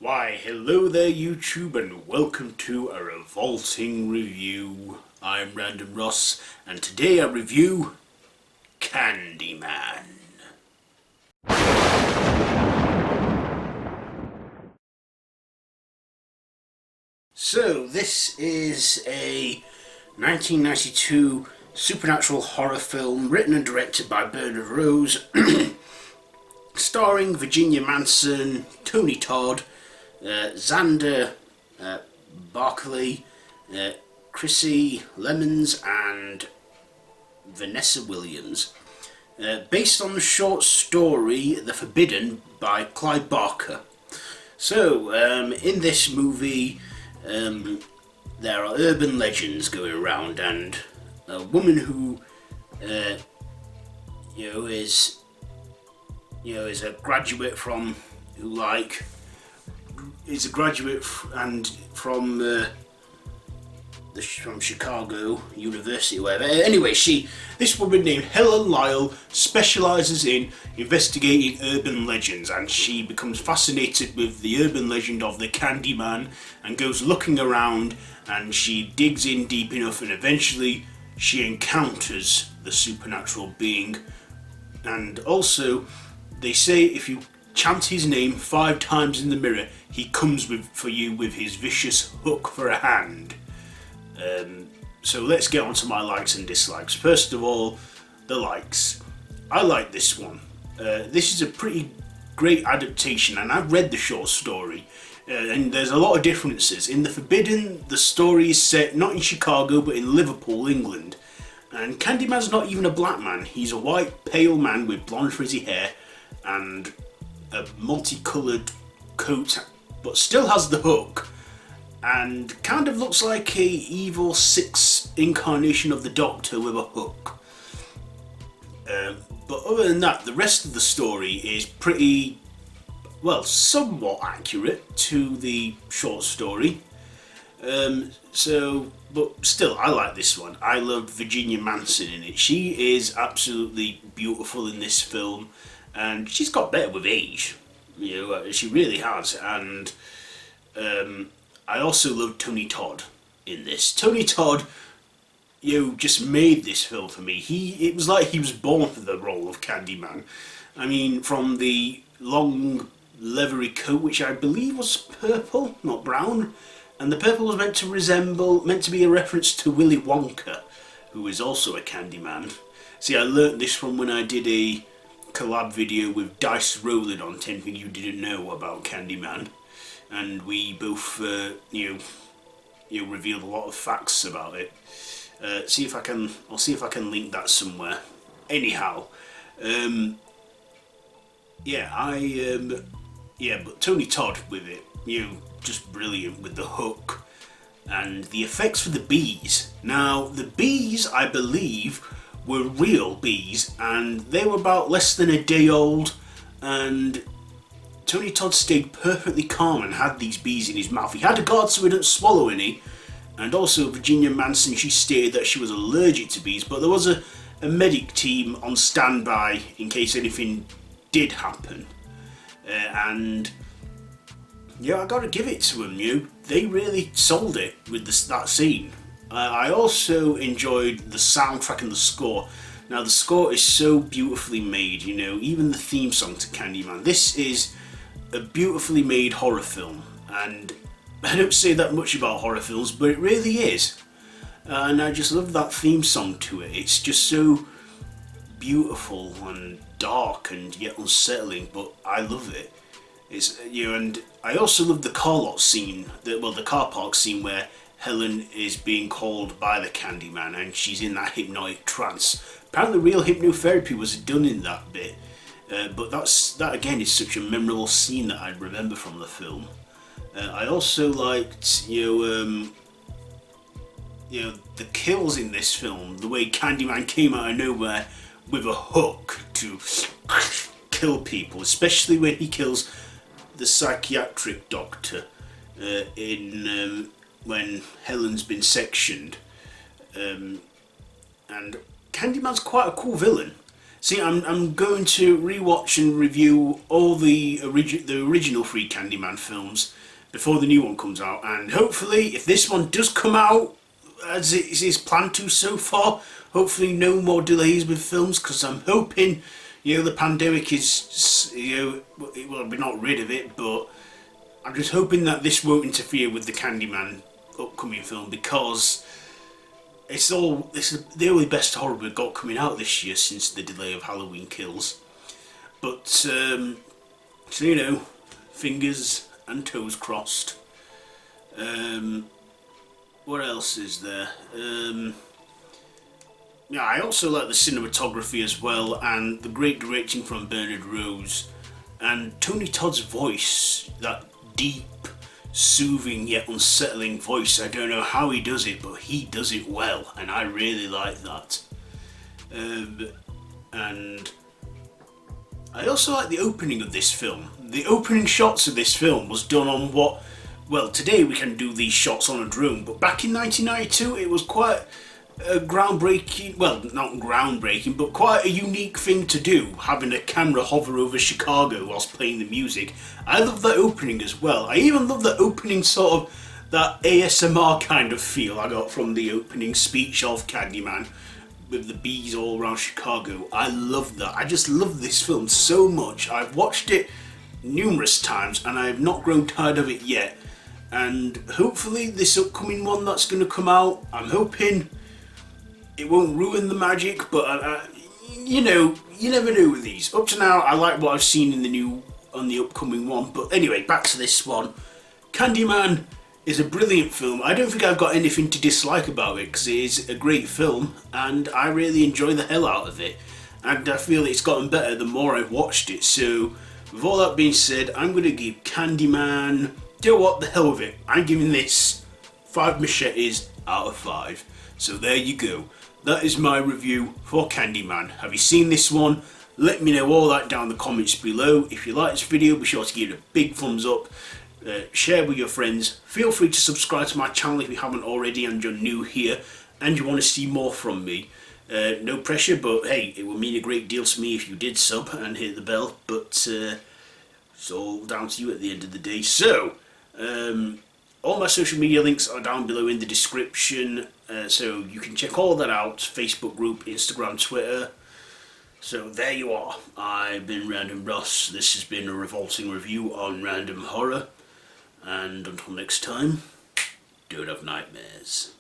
Why, hello there YouTube and welcome to a Revolting review. I'm Random Ross and today I review Candyman. So this is a 1992 supernatural horror film written and directed by Bernard Rose starring Virginia Madsen, Tony Todd, Xander Barkley, Chrissy Lemons and Vanessa Williams, based on the short story The Forbidden by Clive Barker. So in this movie there are urban legends going around, and a woman who is a graduate from from Chicago University or whatever. Anyway, this woman named Helen Lyle specialises in investigating urban legends, and she becomes fascinated with the urban legend of the Candyman and goes looking around, and she digs in deep enough and eventually she encounters the supernatural being. And also they say if you chant his name 5 times in the mirror, he comes for you with his vicious hook for a hand. So let's get on to my likes and dislikes. First of all, the likes. I like this one. This is a pretty great adaptation, and I've read the short story, and there's a lot of differences. In The Forbidden, the story is set not in Chicago but in Liverpool, England. And Candyman's not even a black man. He's a white, pale man with blonde frizzy hair and a multicoloured coat, but still has the hook, and kind of looks like a evil 6 incarnation of the Doctor with a hook. But other than that, the rest of the story is pretty, well, somewhat accurate to the short story. But still, I like this one. I loved Virginia Madsen in it. She is absolutely beautiful in this film, and she's got better with age. She really has. And I also loved Tony Todd in this. Tony Todd, just made this film for me. It was like he was born for the role of Candyman. I mean, from the long leathery coat, which I believe was purple, not brown, and the purple was meant to be a reference to Willy Wonka, who is also a Candyman. See, I learnt this from when I did a collab video with Dice Rolling on 10 Things You Didn't Know about Candyman, and we both revealed a lot of facts about it. I'll see if I can link that somewhere. Anyhow, but Tony Todd with it, just brilliant with the hook and the effects for the bees. Now, the bees, I believe, were real bees, and they were about less than a day old, and Tony Todd stayed perfectly calm and had these bees in his mouth. He had to guard so he didn't swallow any, and also Virginia Madsen, she stated that she was allergic to bees, but there was a medic team on standby in case anything did happen. I gotta give it to them, they really sold it with that scene. I also enjoyed the soundtrack and the score. Now, the score is so beautifully made, even the theme song to Candyman. This is a beautifully made horror film, and I don't say that much about horror films, but it really is. And I just love that theme song to it. It's just so beautiful and dark and yet unsettling, but I love it. And I also love the car lot scene, the car park scene where Helen is being called by the Candyman and she's in that hypnotic trance. Apparently real hypnotherapy was done in that bit, but that again is such a memorable scene that I remember from the film. I also liked the kills in this film, the way Candyman came out of nowhere with a hook to kill people, especially when he kills the psychiatric doctor when Helen's been sectioned. And Candyman's quite a cool villain. See, I'm going to rewatch and review all the original three Candyman films before the new one comes out, and hopefully, if this one does come out as it is planned to so far, hopefully no more delays with films, because I'm hoping, the pandemic is, well, we're not rid of it, but I'm just hoping that this won't interfere with the Candyman upcoming film, because this is the only best horror we've got coming out this year since the delay of Halloween Kills. But, so fingers and toes crossed. What else is there? Yeah, I also like the cinematography as well, and the great directing from Bernard Rose, and Tony Todd's voice, that deep, soothing yet unsettling voice. I don't know how he does it, but he does it well, and I really like that. And I also like the opening of this film. The opening shots of this film was done on well, today we can do these shots on a drone, but back in 1992 it was quite a groundbreaking, well, not groundbreaking, but quite a unique thing to do, having a camera hover over Chicago whilst playing the music. I love that opening as well. I even love the opening sort of, that ASMR kind of feel I got from the opening speech of Candyman, with the bees all around Chicago. I love that. I just love this film so much. I've watched it numerous times and I have not grown tired of it yet. And hopefully this upcoming one that's going to come out, I'm hoping it won't ruin the magic, but you never know with these. Up to now, I like what I've seen on the upcoming one. But anyway, back to this one. Candyman is a brilliant film. I don't think I've got anything to dislike about it, because it is a great film and I really enjoy the hell out of it. And I feel it's gotten better the more I've watched it. So with all that being said, I'm going to give Candyman, do you know what, the hell with it. I'm giving this 5 machetes out of 5. So there you go. That is my review for Candyman. Have you seen this one? Let me know all that down in the comments below. If you like this video, be sure to give it a big thumbs up. Share with your friends. Feel free to subscribe to my channel if you haven't already and you're new here and you want to see more from me. No pressure, but hey, it would mean a great deal to me if you did sub and hit the bell, but it's all down to you at the end of the day. So, all my social media links are down below in the description, so you can check all that out. Facebook group, Instagram, Twitter. So there you are. I've been Random Ross. This has been a revolting review on random horror. And until next time, don't have nightmares.